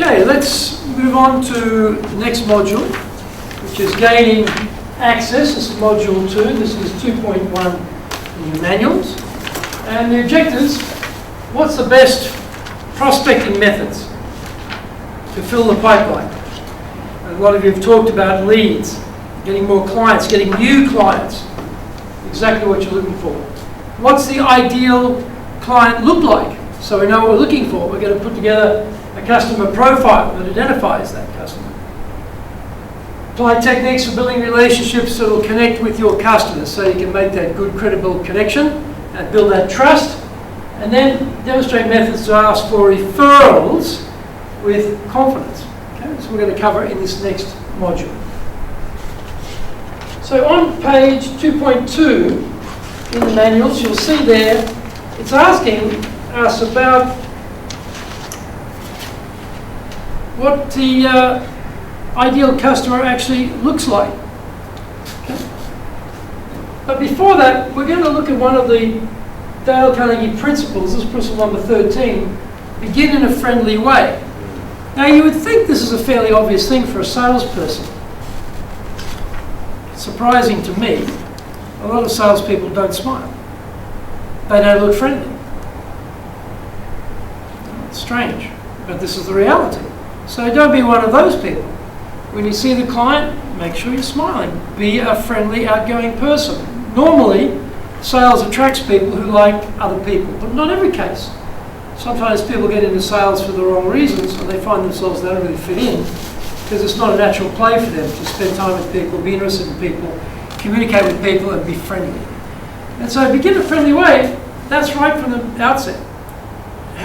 Okay, let's move on to the next module, which is gaining access. This is module 2. This is 2.1 in your manuals. And the objectives: what's the best prospecting methods to fill the pipeline? A lot of you have talked about leads, getting more clients, getting new clients, exactly what you're looking for. What's the ideal client look like? So we know what we're looking for. We're going to put together a customer profile that identifies that customer. Apply techniques for building relationships that will connect with your customers so you can make that good, credible connection and build that trust. And then demonstrate methods to ask for referrals with confidence. Okay, so we're going to cover in this next module. So on page 2.2 in the manuals, you'll see there, it's asking us about what the ideal customer actually looks like. Okay. But before that, we're going to look at one of the Dale Carnegie principles. This is principle number 13, begin in a friendly way. Now you would think this is a fairly obvious thing for a salesperson. Surprising to me, a lot of salespeople don't smile. They don't look friendly. It's strange, but this is the reality. So don't be one of those people. When you see the client, make sure you're smiling. Be a friendly, outgoing person. Normally, sales attracts people who like other people, but not every case. Sometimes people get into sales for the wrong reasons and they find themselves they don't really fit in because it's not a natural play for them to spend time with people, be interested in people, communicate with people and be friendly. And so begin a friendly way, that's right from the outset.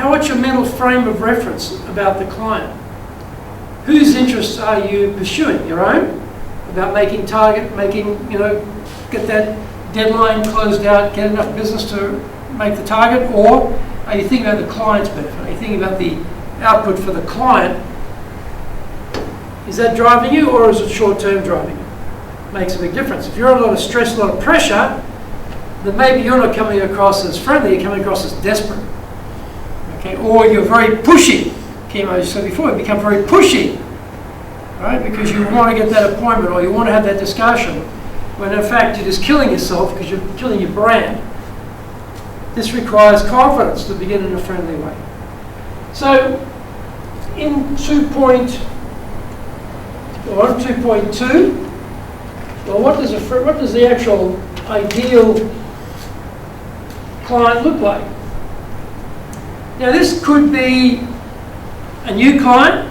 What's your mental frame of reference about the client? Whose interests are you pursuing? Your own? About making target, get that deadline closed out, get enough business to make the target? Or are you thinking about the client's benefit? Are you thinking about the output for the client? Is that driving you, or is it short-term driving you? Makes a big difference. If you're under a lot of stress, a lot of pressure, then maybe you're not coming across as friendly, you're coming across as desperate. Okay? Or you're very pushy. Kim, as you said before, you become very pushy, right? Because you want to get that appointment or you want to have that discussion, when in fact you're just killing yourself because you're killing your brand. This requires confidence to begin in a friendly way. So, in 2.2, well, what does the actual ideal client look like? Now, this could be a new client.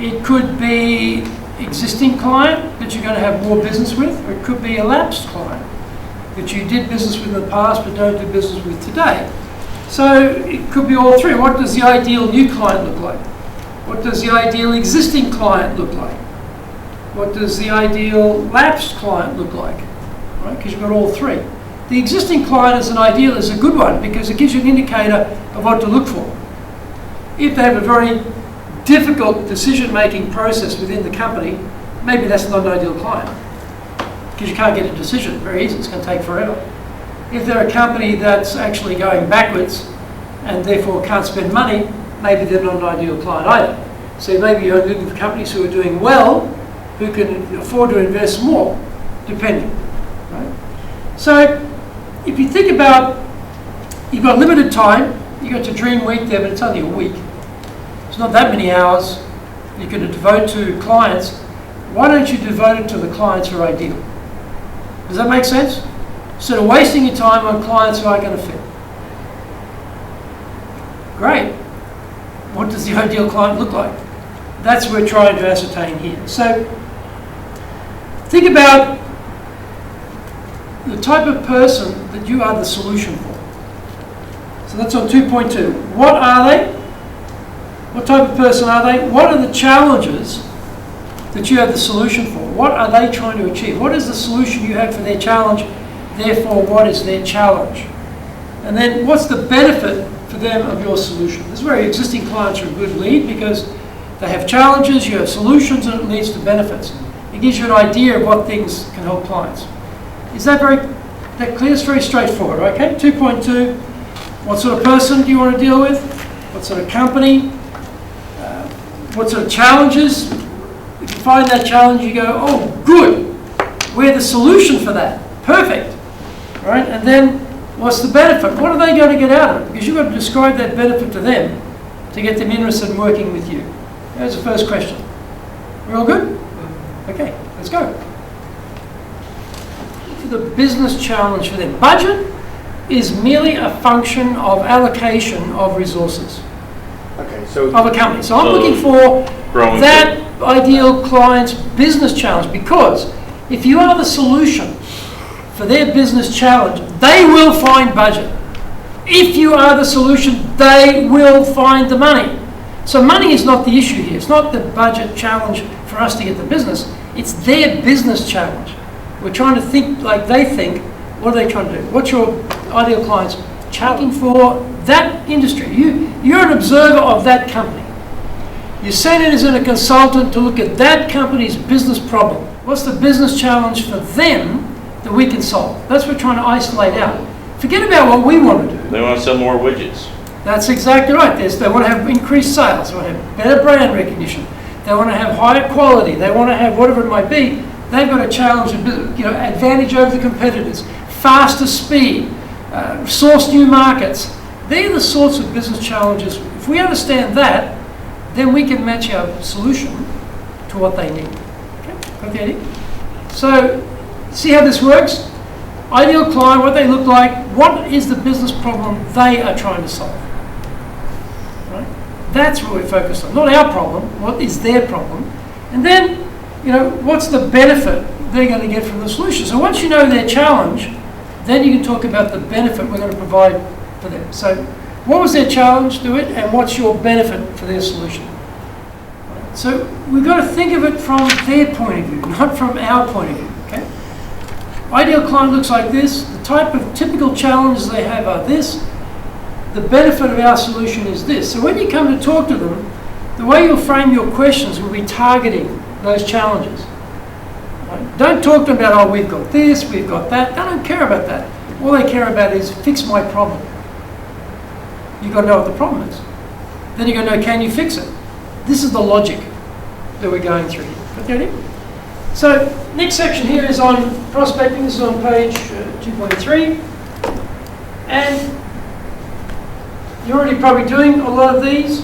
It could be existing client that you're going to have more business with, or it could be a lapsed client that you did business with in the past but don't do business with today. So it could be all three. What does the ideal new client look like? What does the ideal existing client look like? What does the ideal lapsed client look like? Right? Because you've got all three. The existing client as an ideal is a good one because it gives you an indicator of what to look for. If they have a very difficult decision-making process within the company, maybe that's not an ideal client because you can't get a decision very easy. It's going to take forever. If they're a company that's actually going backwards and therefore can't spend money, maybe they're not an ideal client either. So maybe you're looking for companies who are doing well, who can afford to invest more, depending. Right? So if you think about, you've got limited time, you've got your dream week there, but it's only a week. It's not that many hours you can devote to clients. Why don't you devote it to the clients who are ideal? Does that make sense? Instead of wasting your time on clients who aren't going to fit. Great. What does the ideal client look like? That's what we're trying to ascertain here. So think about the type of person that you are the solution for. So that's on 2.2. What are they? What type of person are they? What are the challenges that you have the solution for? What are they trying to achieve? What is the solution you have for their challenge? Therefore, what is their challenge? And then what's the benefit for them of your solution? This is where existing clients are a good lead because they have challenges, you have solutions, and it leads to benefits. It gives you an idea of what things can help clients. Is that that clear? It's very straightforward, okay? 2.2, what sort of person do you want to deal with? What sort of company? what sort of challenges. If you find that challenge, you go, oh, good. We're the solution for that. Perfect. Right? And then what's the benefit? What are they going to get out of it? Because you've got to describe that benefit to them to get them interested in working with you. There's the first question. We're all good? Okay, let's go. For the business challenge for them. Budget is merely a function of allocation of resources Okay, so of a company. So I'm looking for growing that ideal client's business challenge, because if you are the solution for their business challenge, they will find budget. If you are the solution, they will find the money. So money is not the issue here. It's not the budget challenge for us to get the business. It's their business challenge. We're trying to think like they think. What are they trying to do? What's your ideal client's challenging for that industry? You're an observer of that company. You send in as a consultant to look at that company's business problem. What's the business challenge for them that we can solve? That's what we're trying to isolate out. Forget about what we want to do. They want to sell more widgets. That's exactly right. They want to have increased sales. They want to have better brand recognition. They want to have higher quality. They want to have whatever it might be. They've got a challenge, advantage over the competitors, faster speed, source new markets. They're the sorts of business challenges. If we understand that, then we can match our solution to what they need. Okay? So, see how this works? Ideal client, what they look like, what is the business problem they are trying to solve? Right? That's what we're focused on. Not our problem, what is their problem? And then, what's the benefit they're going to get from the solution? So once you know their challenge, then you can talk about the benefit we're going to provide for them. So what was their challenge to it, and what's your benefit for their solution? So we've got to think of it from their point of view, not from our point of view. Okay? Ideal client looks like this. The type of typical challenges they have are this. The benefit of our solution is this. So when you come to talk to them, the way you'll frame your questions will be targeting those challenges. Right? Don't talk to them about, oh, we've got this, we've got that. They don't care about that. All they care about is fix my problem. You've got to know what the problem is. Then you've got to know, can you fix it? This is the logic that we're going through here. Okay? So, next section here is on prospecting. This is on page 2.3. And you're already probably doing a lot of these.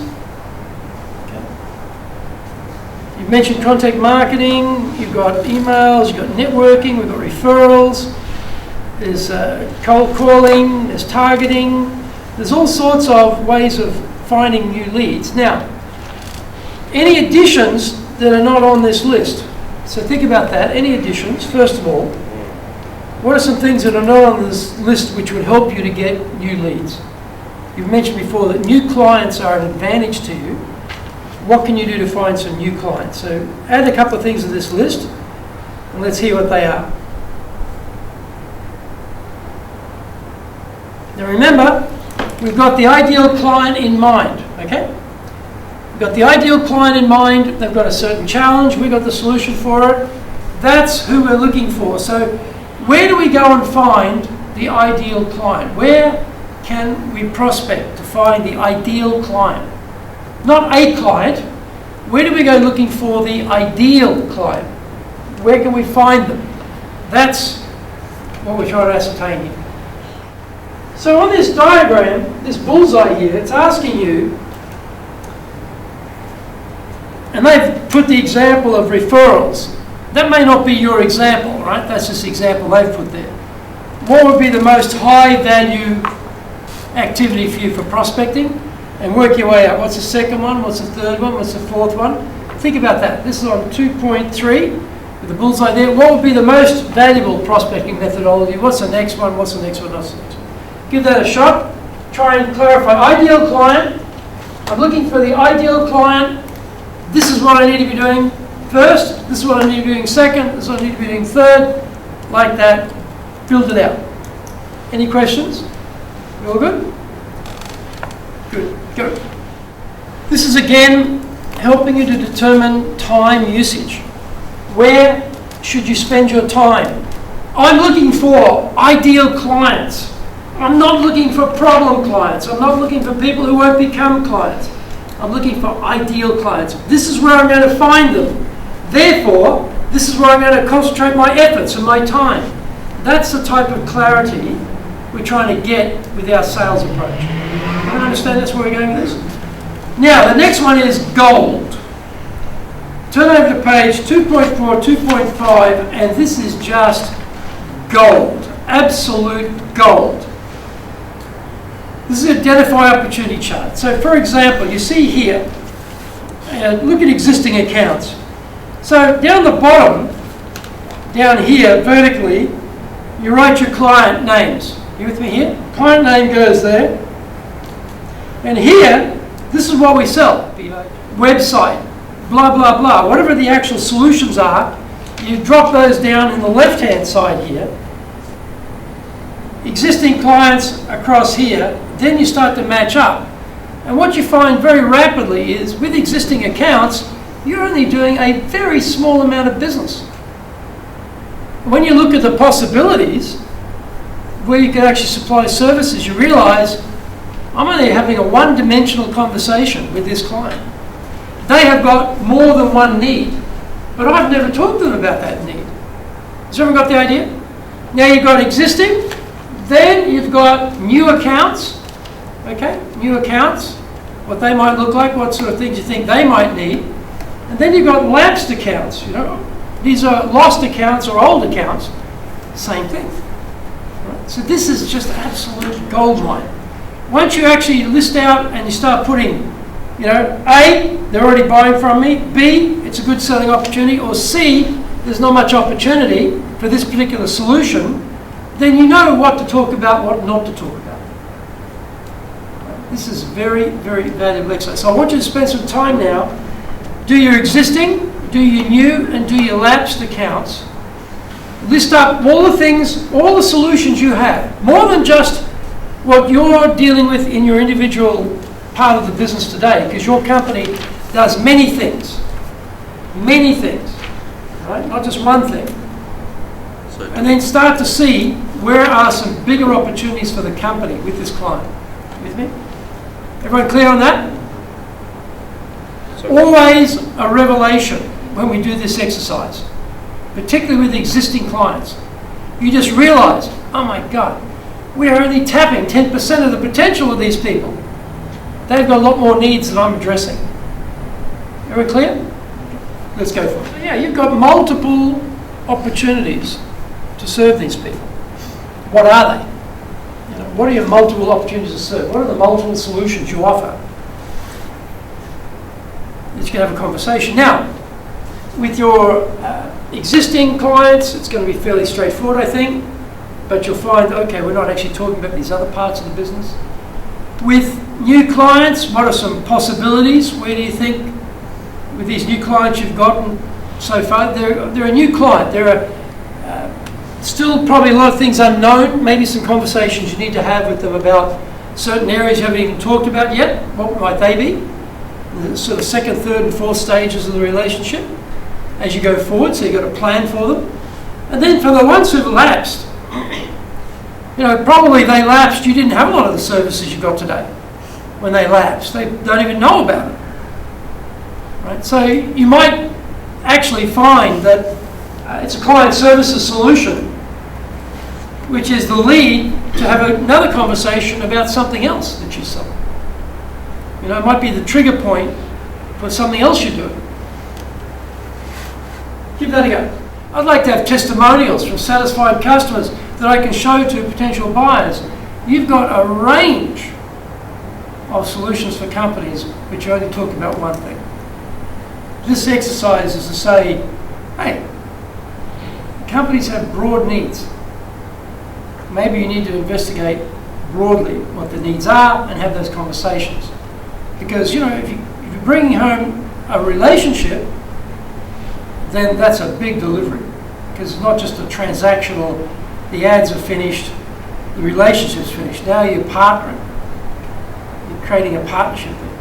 Okay. You've mentioned contact marketing, you've got emails, you've got networking, we've got referrals, there's cold calling, there's targeting, there's all sorts of ways of finding new leads. Now, any additions that are not on this list? So think about that. Any additions, first of all, what are some things that are not on this list which would help you to get new leads? You've mentioned before that new clients are an advantage to you. What can you do to find some new clients? So add a couple of things to this list and let's hear what they are. Now remember, we've got the ideal client in mind, okay? We've got the ideal client in mind, they've got a certain challenge, we've got the solution for it. That's who we're looking for. So where do we go and find the ideal client? Where can we prospect to find the ideal client? Not a client. Where do we go looking for the ideal client? Where can we find them? That's what we're trying to ascertain here. So on this diagram, this bullseye here, it's asking you, and they've put the example of referrals. That may not be your example, right? That's just the example they've put there. What would be the most high value activity for you for prospecting? And work your way out. What's the second one? What's the third one? What's the fourth one? Think about that. This is on 2.3 with the bullseye there. What would be the most valuable prospecting methodology? What's the next one? What's the next one? What's the next one? Give that a shot. Try and clarify. Ideal client. I'm looking for the ideal client. This is what I need to be doing first. This is what I need to be doing second. This is what I need to be doing third. Like that. Build it out. Any questions? You all good? Good. Go. This is again helping you to determine time usage. Where should you spend your time? I'm looking for ideal clients. I'm not looking for problem clients. I'm not looking for people who won't become clients. I'm looking for ideal clients. This is where I'm going to find them. Therefore, this is where I'm going to concentrate my efforts and my time. That's the type of clarity we're trying to get with our sales approach. You understand that's where we're going with this? Now, the next one is gold. Turn over to page 2.4, 2.5, and this is just gold. Absolute gold. This is identify opportunity chart. So, for example, you see here, look at existing accounts. So, down the bottom, down here, vertically, you write your client names. You with me here? Client name goes there. And here, this is what we sell. Website, blah, blah, blah. Whatever the actual solutions are, you drop those down in the left-hand side here. Existing clients across here, then you start to match up. And what you find very rapidly is, with existing accounts, you're only doing a very small amount of business. When you look at the possibilities, where you can actually supply services, you realise I'm only having a one-dimensional conversation with this client. They have got more than one need, but I've never talked to them about that need. Has everyone got the idea? Now you've got existing, then you've got new accounts, okay? New accounts, what they might look like, what sort of things you think they might need. And then you've got lapsed accounts, you know. These are lost accounts or old accounts, same thing. Right? So this is just absolute gold mine. Once you actually list out and you start putting, you know, A, they're already buying from me, B, it's a good selling opportunity, or C, there's not much opportunity for this particular solution, then you know what to talk about, what not to talk about. This is very, very valuable exercise. So I want you to spend some time now. Do your existing, do your new, and do your lapsed accounts. List up all the things, all the solutions you have, more than just what you're dealing with in your individual part of the business today, because your company does many things, right? Not just one thing. And then start to see where are some bigger opportunities for the company with this client. With me? Everyone clear on that? Always a revelation when we do this exercise, particularly with existing clients. You just realise, oh my God, we're only tapping 10% of the potential of these people. They've got a lot more needs than I'm addressing. Everyone clear? Let's go for it. So yeah, you've got multiple opportunities to serve these people. What are they? You know, what are your multiple opportunities to serve? What are the multiple solutions you offer? You can have a conversation. Now, with your existing clients, it's going to be fairly straightforward, I think, but you'll find, okay, we're not actually talking about these other parts of the business. With new clients, what are some possibilities? Where do you think, with these new clients you've gotten so far, they're a new client, there are still probably a lot of things unknown, maybe some conversations you need to have with them about certain areas you haven't even talked about yet. What might they be? The sort of second, third and fourth stages of the relationship as you go forward, so you've got a plan for them. And then for the ones who've lapsed, you know, probably they lapsed, you didn't have a lot of the services you've got today when they lapsed. They don't even know about it. Right? So you might actually find that it's a client services solution, which is the lead to have another conversation about something else that you sell. You know, it might be the trigger point for something else you're doing. Give that a go. I'd like to have testimonials from satisfied customers that I can show to potential buyers. You've got a range of solutions for companies, but you're only talking about one thing. This exercise is to say, hey, companies have broad needs. Maybe you need to investigate broadly what the needs are and have those conversations. Because, you know, if you're bringing home a relationship, then that's a big delivery. Because it's not just a transactional, the ads are finished, the relationship's finished. Now you're partnering. You're creating a partnership there.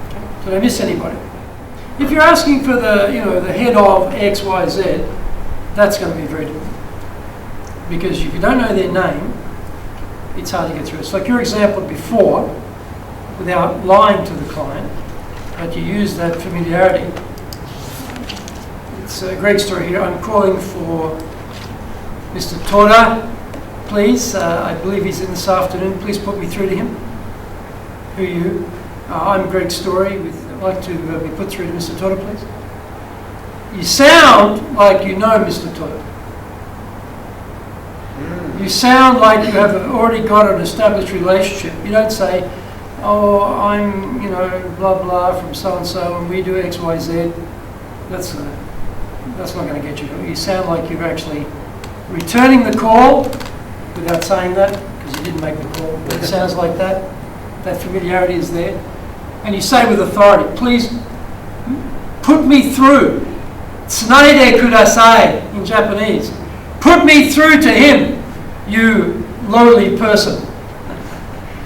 Okay. Did I miss anybody? If you're asking for the, you know, the head of X, Y, Z, that's going to be very difficult. Because if you don't know their name, it's hard to get through. It's like your example before. without lying to the client, but you use that familiarity. It's a great story here. I'm calling for Mr. Tora, please. I believe he's in this afternoon. Please put me through to him. Who are you? I'm Greg Story. I'd like to be put through to Mr. Tora, please. You sound like you know Mr. Tora. You sound like you have already got an established relationship. You don't say, oh, I'm, blah, blah, from so-and-so, and we do X, Y, Z. That's not going to get you. You sound like you're actually returning the call without saying that, because you didn't make the call. But it sounds like that. That familiarity is there. And you say with authority, please put me through. Tsunaide kudasai in Japanese. Put me through to him, you lowly person.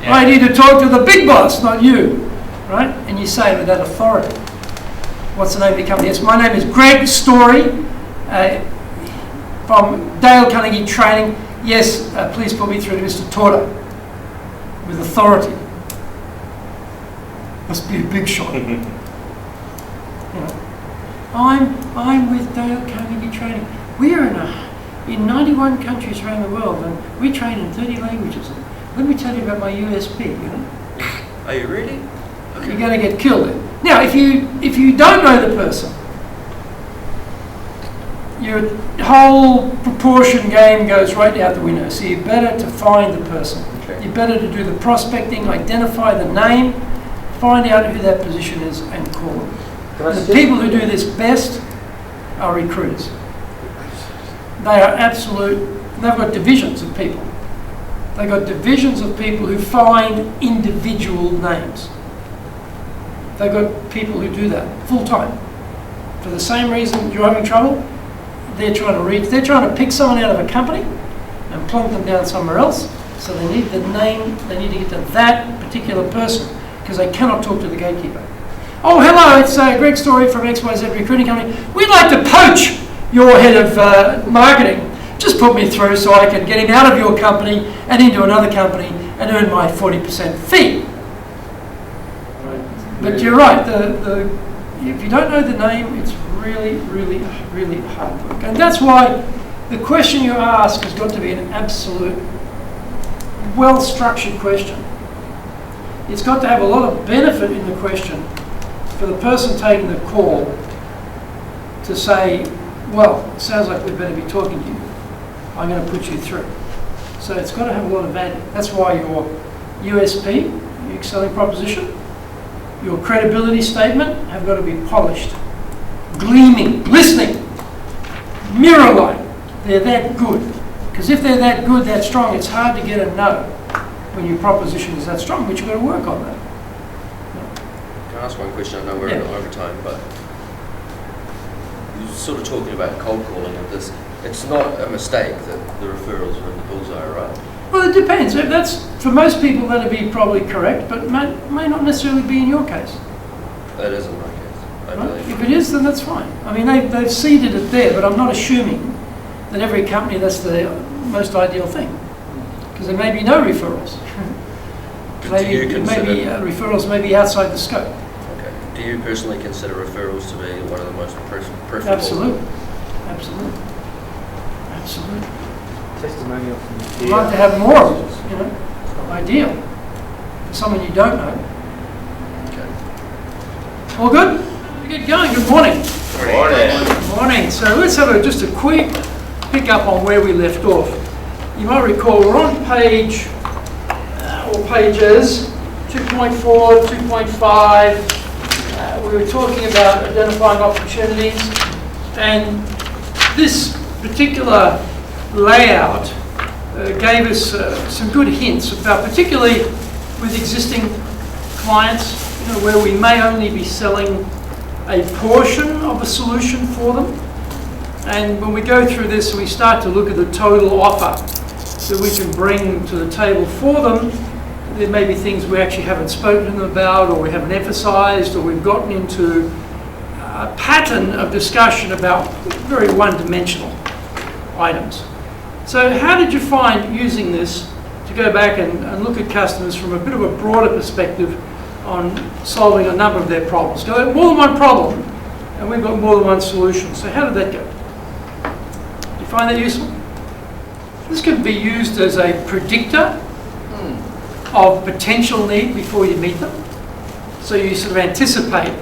Yeah. I need to talk to the big boss, not you. Right? And you say with that authority. What's the name of your company? Yes, my name is Greg Story from Dale Carnegie Training. Yes, please put me through to Mr. Tora with authority. Must be a big shot. I'm with Dale Carnegie Training. We are in 91 countries around the world, and we train in 30 languages. Let me tell you about my USP. Are you really? Okay. You're going to get killed. Now, if you don't know the person, your whole proportion game goes right out the window. So you're better to find the person. Okay. You're better to do the prospecting, identify the name, find out who that position is, and call them. The people who do this best are recruiters. They are they've got divisions of people. They've got divisions of people who find individual names. They've got people who do that full time. For the same reason you're having trouble, they're trying to pick someone out of a company and plonk them down somewhere else. So they need the name, they need to get to that particular person because they cannot talk to the gatekeeper. Oh, hello, it's Greg Story from XYZ Recruiting Company. We'd like to poach your head of marketing. Just put me through so I can get him out of your company and into another company and earn my 40% fee. But you're right, if you don't know the name, it's really, really, really hard work. And that's why the question you ask has got to be an absolute, well-structured question. It's got to have a lot of benefit in the question for the person taking the call to say, well, it sounds like we'd better be talking to you. I'm going to put you through. So it's got to have a lot of value. That's why your USP, your selling proposition, your credibility statement have got to be polished, gleaming, glistening, mirror-like. They're that good. Because if they're that good, that strong, it's hard to get a no when your proposition is that strong, but you've got to work on that. Can I ask one question? I know we're over time, but you're sort of talking about cold calling of this. It's not a mistake that the referrals are in the bullseye, right? Well, it depends. That's for most people that'd be probably correct, but may not necessarily be in your case. That isn't my case. I believe. If it is, then that's fine. I mean, they've seeded it there, but I'm not assuming that every company that's the most ideal thing, because there may be no referrals. Maybe referrals may be outside the scope. Okay. Do you personally consider referrals to be one of the most preferable? Absolutely. Testimonial from the You'd like to have more of it, ideal. For someone you don't know. Okay. All good? We get going. Good morning. Good Morning. So let's have just a quick pick up on where we left off. You might recall we're on page, or pages 2.4, 2.5. We were talking about identifying opportunities, and this particular layout gave us some good hints about, particularly with existing clients, where we may only be selling a portion of a solution for them. And when we go through this and we start to look at the total offer that we can bring to the table for them, there may be things we actually haven't spoken to them about, or we haven't emphasized, or we've gotten into a pattern of discussion about very one-dimensional items. So how did you find using this to go back and look at customers from a bit of a broader perspective on solving a number of their problems. Got more than one problem, and we've got more than one solution. So how did that go? Do you find that useful? This can be used as a predictor of potential need before you meet them. So you sort of anticipate,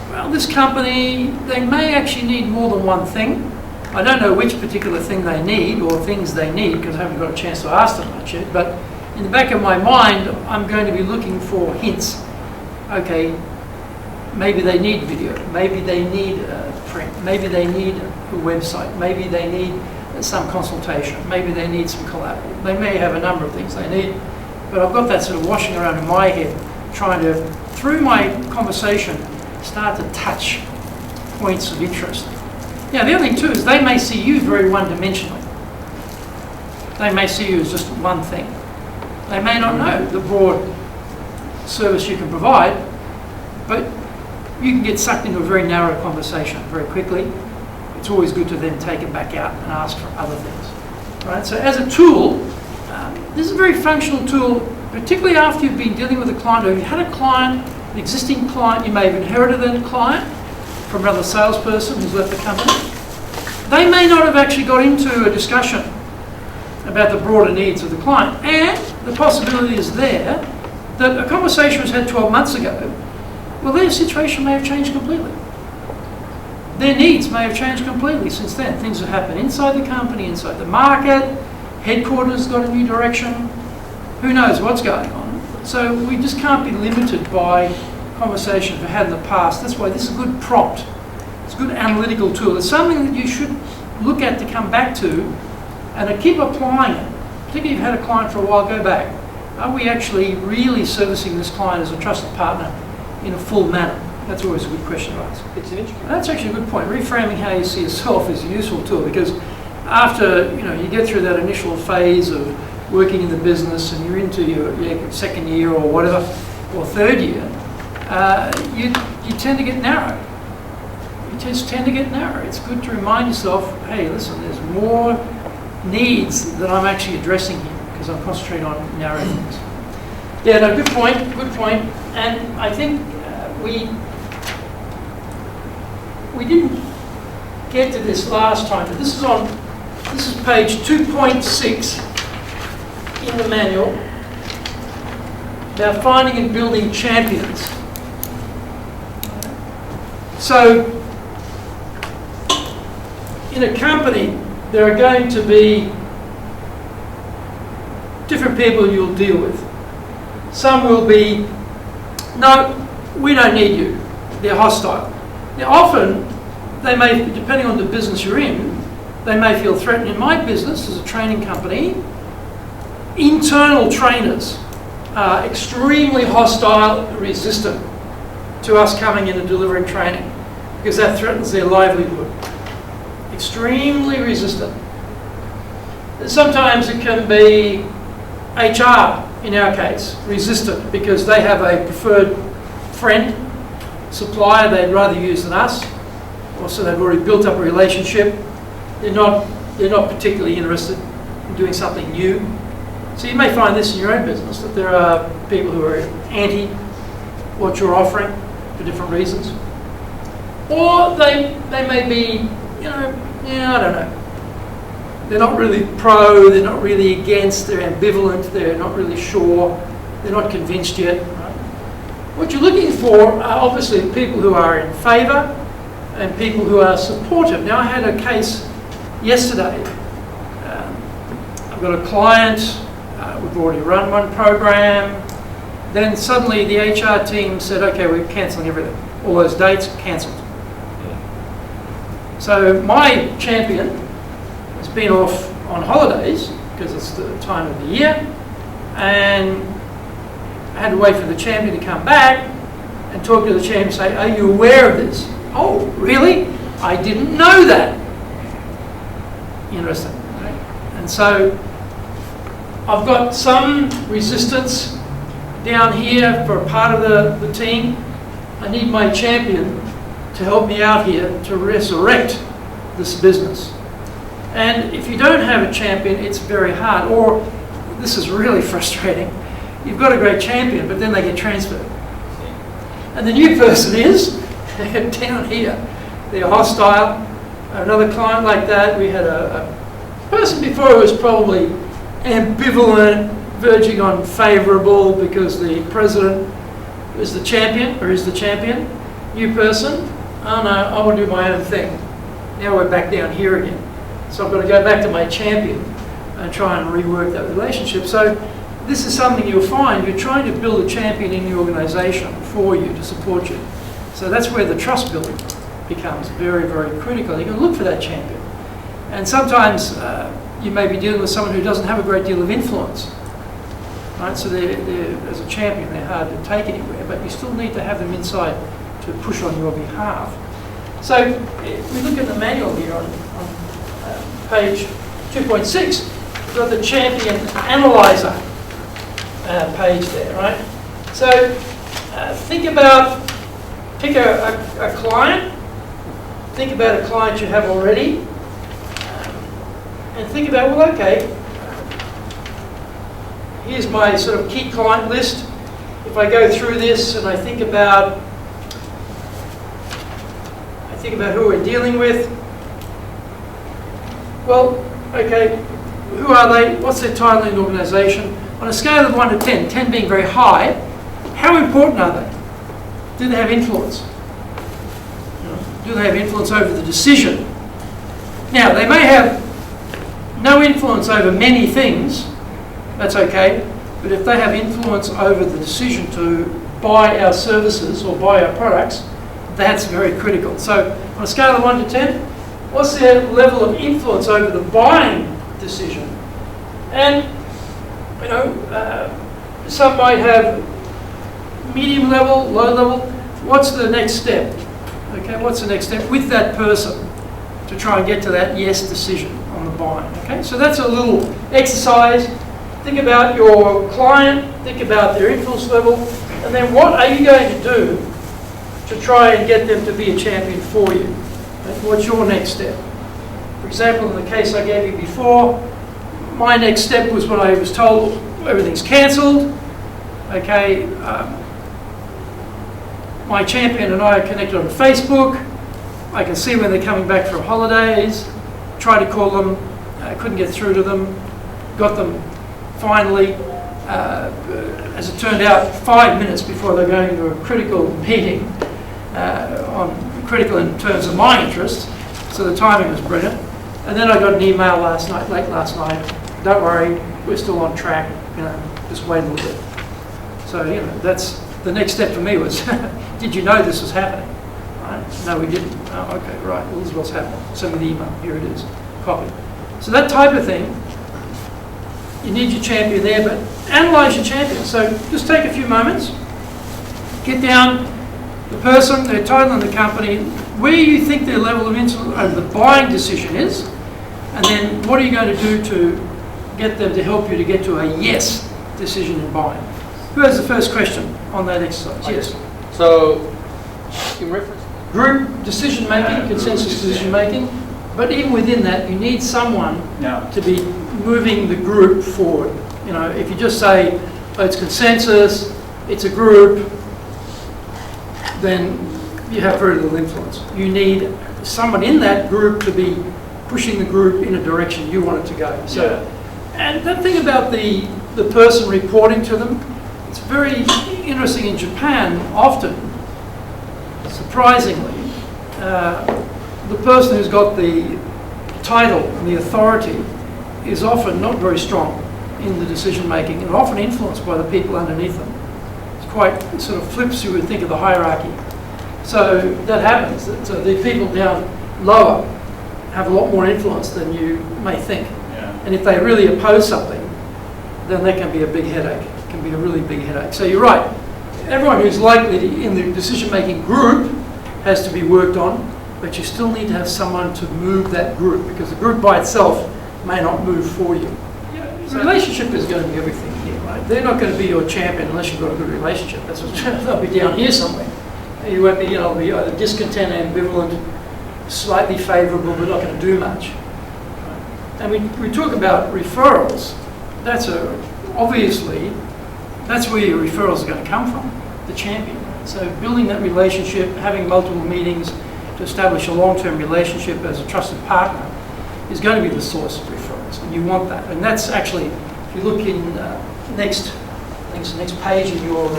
well, this company, they may actually need more than one thing. I don't know which particular thing they need or things they need because I haven't got a chance to ask them much yet, but in the back of my mind, I'm going to be looking for hints. Okay, maybe they need video, maybe they need print, maybe they need a website, maybe they need some consultation, maybe they need some collateral. They may have a number of things they need, but I've got that sort of washing around in my head, trying to, through my conversation, start to touch points of interest. Now, the other thing too is they may see you very one-dimensionally. They may see you as just one thing. They may not know the broad service you can provide, but you can get sucked into a very narrow conversation very quickly. It's always good to then take it back out and ask for other things. Right? So as a tool, this is a very functional tool, particularly after you've been dealing with a client, or you've had a client, an existing client, you may have inherited a client from another salesperson who's left the company. They may not have actually got into a discussion about the broader needs of the client, and the possibility is there that a conversation was had 12 months ago. Well, their situation may have changed completely. Their needs may have changed completely since then. Things have happened inside the company, inside the market, headquarters got a new direction. Who knows what's going on? So we just can't be limited by conversations we've had in the past. That's why this is a good prompt. It's a good analytical tool. It's something that you should look at to come back to and to keep applying it. Particularly if you've had a client for a while, go back. Are we actually really servicing this client as a trusted partner in a full manner? That's always a good question to ask. It's an interesting. That's actually a good point. Reframing how you see yourself is a useful tool, because after you get through that initial phase of working in the business and you're into your second year or whatever, or third year, you tend to get narrow. You just tend to get narrow. It's good to remind yourself, hey, listen, there's more needs that I'm actually addressing here because I'm concentrating on narrow things. Yeah, no, good point, good point. And I think we didn't get to this last time, but this is page 2.6 in the manual about finding and building champions. So, in a company, there are going to be different people you'll deal with. Some will be, no, we don't need you. They're hostile. Now, often, they may, depending on the business you're in, they may feel threatened. In my business, as a training company, internal trainers are extremely hostile, resistant to us coming in and delivering training, because that threatens their livelihood. Extremely resistant. Sometimes it can be HR, in our case, resistant, because they have a preferred friend, supplier they'd rather use than us, or so they've already built up a relationship. They're not particularly interested in doing something new. So you may find this in your own business, that there are people who are anti what you're offering for different reasons. Or they may be, I don't know. They're not really pro, they're not really against, they're ambivalent, they're not really sure, they're not convinced yet. Right? What you're looking for are obviously people who are in favour and people who are supportive. Now, I had a case yesterday. I've got a client, we've already run one program. Then suddenly the HR team said, okay, we're cancelling everything. All those dates cancelled. So my champion has been off on holidays because it's the time of the year, and I had to wait for the champion to come back and talk to the champion and say, are you aware of this? Oh, really? I didn't know that. Interesting. Right? And so I've got some resistance down here for a part of the team. I need my champion to help me out here to resurrect this business. And if you don't have a champion, it's very hard. Or, this is really frustrating, you've got a great champion, but then they get transferred. And the new person is down here. They're hostile. Another client like that, we had a person before who was probably ambivalent, verging on favourable because the president is the champion, or is the champion. New person, oh no, I want to do my own thing. Now we're back down here again. So I've got to go back to my champion and try and rework that relationship. So this is something you'll find. You're trying to build a champion in the organisation for you, to support you. So that's where the trust building becomes very, very critical. You're going to look for that champion. And sometimes you may be dealing with someone who doesn't have a great deal of influence. Right? So they're, as a champion, they're hard to take anywhere, but you still need to have them inside to push on your behalf. So if we look at the manual here on page 2.6, we've got the champion analyzer page there, right? So think about, pick a client, think about a client you have already, and think about, well, okay, here's my sort of key client list. If I go through this and I think about who we're dealing with, well, okay, who are they? What's their title in the organisation? On a scale of 1 to 10, 10 being very high, how important are they? Do they have influence? Do they have influence over the decision? Now, they may have no influence over many things, that's okay, but if they have influence over the decision to buy our services or buy our products, that's very critical. So on a scale of 1 to 10, what's their level of influence over the buying decision? And, you know, some might have medium level, low level. What's the next step? Okay, what's the next step with that person to try and get to that yes decision on the buying? Okay, so that's a little exercise. Think about your client, think about their influence level, and then what are you going to do to try and get them to be a champion for you? Okay, what's your next step? For example, in the case I gave you before, my next step was when I was told everything's cancelled. Okay, my champion and I are connected on Facebook. I can see when they're coming back from holidays. Tried to call them, couldn't get through to them. Got them finally, as it turned out, 5 minutes before they're going to a critical meeting, critical in terms of my interest. So the timing was brilliant. And then I got an email late last night. Don't worry, we're still on track. You know, just wait a little bit. So you know, that's the next step for me was, did you know this was happening? Right? No, we didn't. Oh, okay, right. Well, this is what's happening. Send me the email. Here it is. Copy. So that type of thing. You need your champion there, but analyse your champion. So just take a few moments. Get down the person, their title in the company, where you think their level of influence over the buying decision is, and then what are you going to do to get them to help you to get to a yes decision in buying? Who has the first question on that exercise? Yes. So, in reference, Group decision making, consensus decision making, but even within that, you need someone to be moving the group forward. You know, if you just say, oh, it's consensus, it's a group, then you have very little influence. You need someone in that group to be pushing the group in a direction you want it to go. So, and the thing about the person reporting to them, it's very interesting in Japan, often, surprisingly, the person who's got the title and the authority is often not very strong in the decision making and often influenced by the people underneath them. It's quite, it sort of flips, you would think, of the hierarchy. So that happens, that the people down lower have a lot more influence than you may think. Yeah. And if they really oppose something, then that can be a big headache. It can be a really big headache. So you're right. Everyone who's likely to, in the decision-making group has to be worked on, but you still need to have someone to move that group because the group by itself may not move for you. So relationship is going to be everything here, right? They're not going to be your champion unless you've got a good relationship. That's what, they'll be down here somewhere. You won't be, you know, be either discontent, ambivalent, slightly favourable, but not going to do much. And we talk about referrals. Obviously, that's where your referrals are going to come from, the champion. So building that relationship, having multiple meetings to establish a long-term relationship as a trusted partner is going to be the source of referrals, and you want that. And that's actually, if you look in next page in your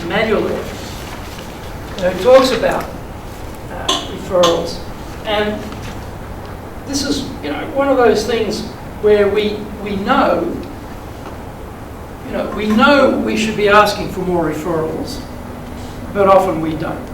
manual there, it talks about referrals. And this is, one of those things where we know we should be asking for more referrals, but often we don't.